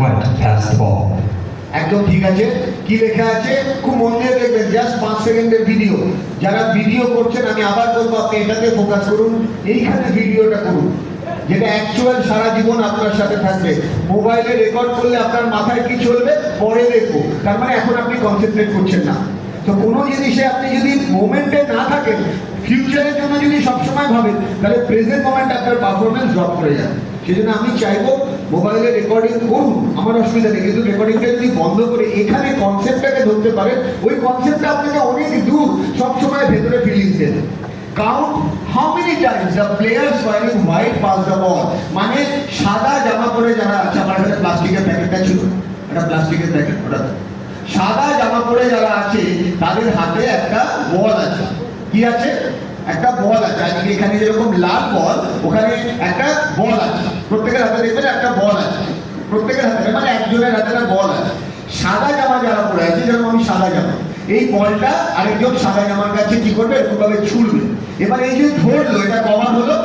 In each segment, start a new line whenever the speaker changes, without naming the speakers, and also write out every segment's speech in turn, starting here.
white pass the ball.
একদম ঠিক আছে। কি লেখা আছে খুব মন দিয়ে দেখবেন, জাস্ট 5 সেকেন্ডের ভিডিও। যারা ভিডিও করছেন আমি আবার বলবো আপনি এটাতে ফোকাস করুন, এইখানে ভিডিওটা করুন, যেটা অ্যাকচুয়াল সারা জীবন আপনার সাথে থাকবে। মোবাইলে রেকর্ড করলে আপনার মাথায় কি চলবে পরে দেখবো, তার মানে এখন আপনি কনসেন্ট্রেট করছেন না। তো কোনো জিনিসে আপনি যদি মোমেন্টে না থাকেন, ফিউচারের জন্য যদি সবসময় ভাবেন, তাহলে প্রেজেন্ট মোমেন্ট আপনার পারফরমেন্স ড্রপ করে যাবে। সেই জন্য আমি চাইবো মোবাইলে রেকর্ডিং করুন, আমার অসুবিধা নেই, কিন্তু রেকর্ডিংটা যদি বন্ধ করে এখানে কনসেপ্টটাকে ধরতে পারেন, ওই কনসেপ্টটা আপনাকে অনেক দূর সবসময় ভেতরে ফিলিংস দেবে। Count how many times the players wearing white pass the ball, মানে সাদা জামা পরে যারা আছে, আমার কাছে প্লাস্টিকের প্যাকেটটা ছিল, একটা প্লাস্টিকের প্যাকেট, ওটা সাদা জামা পরে যারা আছে তাদের হাতে একটা বল আছে। কি আছে? একটা বল আছে। আজকে এখানে যেরকম লাল বল, ওখানে একটা বল আছে, প্রত্যেকের হাতে দেখবেন একটা বল আছে, প্রত্যেকের হাতে মানে একজনের হাতে একটা বল আছে। সাদা জামা যারা পরে আছে, যেরকম আমি সাদা জামা, এই বলটা আরেকজন সাদা জামার কাছে কি করবে, এরকম ভাবে ছুড়বে। এবার এই যে ধরলো, এটা কবার হলো?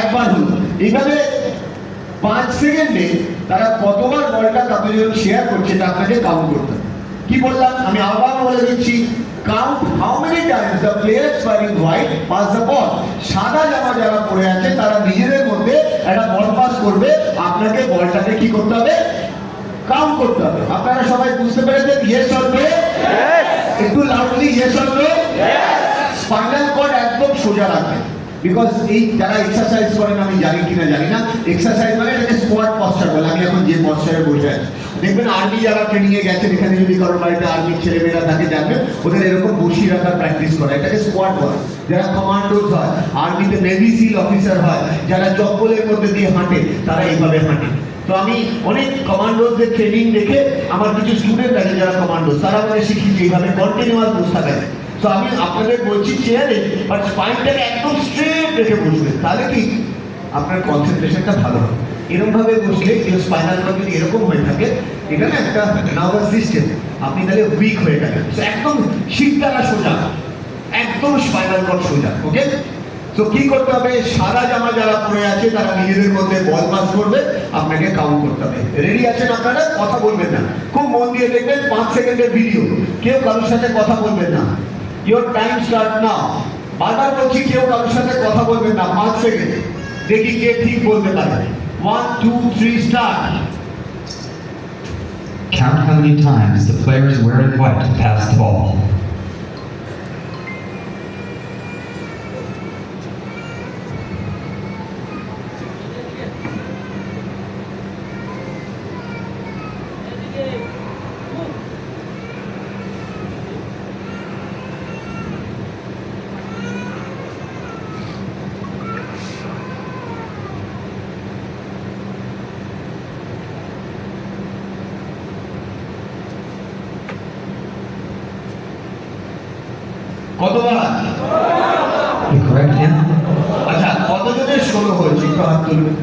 একবার হলো। এইভাবে 5 সেকেন্ডে তারা কতবার বলটা তাদের জন্য শেয়ার করছে তা আপনাকে কাউন্ট করতে হবে। কি বললাম আমি আবার বলে দিচ্ছি, count how many times the players wearing white pass the ball. সাদা জামা যারা পরে আছে তারা নিজেদের মধ্যে একটা বল পাস করবে, আপনাকে বলটাকে কি করতে হবে, কাউন্ট করতে হবে। আপনারা সবাই বুঝতে পেরেছেন? Yes or no? একটু loudly yes or no? Spinal cord একদম সোজা রাখবেন, বিকজ এই যারা এক্সারসাইজ করেন, আমি জানি কিনা জানি না, এক্সারসাইজ মানে এটাকে স্কোয়াট পশ্চার বলে। আমি এখন যে পশ্চারে বসে আছি, দেখবেন আর্মি যারা ট্রেনিং এ গেছেন, এখানে যদি কারোর বাড়িতে আর্মির ছেলেমেয়েরা থাকে জানবেন, ওদের এরকম বসিয়ে রাখার প্র্যাকটিস করে, এটাকে স্কোয়াট বলে। যারা কমান্ডোজ হয়, আর্মিতে নেভি সিল অফিসার হয়, যারা জঙ্গলের মধ্যে দিয়ে হাঁটে, তারা এইভাবে হাঁটে। তো আমি অনেক কমান্ডোজদের ট্রেনিং দেখে আমার কিছু স্টুডেন্ট আছে যারা কমান্ডোজ, তারা আমাকে শিখিয়েছে এইভাবে কন্টিনিউয়াস বসে থাকে। তো আমি আপনাদের বলছি চেয়ারে, বাট স্পাইনটাকে একদম স্ট্রেট রেখে বসবেন, তাহলে কি আপনার কনসেন্ট্রেশনটা ভালো হবে। এরকম ভাবে বসলে কেউ স্পাইনাল কর্ড যদি এরকম হয়ে থাকে, এটা না একটা নার্ভাস সিস্টেম, আপনি তাহলে উইক হয়ে থাকেন। একদম শিরদাঁড়া সোজা, একদম স্পাইনাল কর্ড সোজা। ওকে, তো কি করতে হবে, সাদা জামা যারা পরে আছে তারা নিজেদের মধ্যে বল পাস করবে, আপনাকে কাউন্ট করতে হবে। রেডি আছেন আপনারা? কথা বলবেন না, খুব মন দিয়ে দেখবেন। 5 সেকেন্ডের ভিডিও, কেউ কারোর সাথে কথা বলবেন না। Your time start now. বারবার বলছি কেউ কারোর সাথে কথা বলবেন না। 5 সেকেন্ড, দেখি কে ঠিক বলতে পারে। 1 2 3 start.
Count how many times the players wearing white pass the ball.
কতবার?
The correct answer.
আচ্ছা, কতজনের 16 হয়েছে একটু হাত তুলবেন।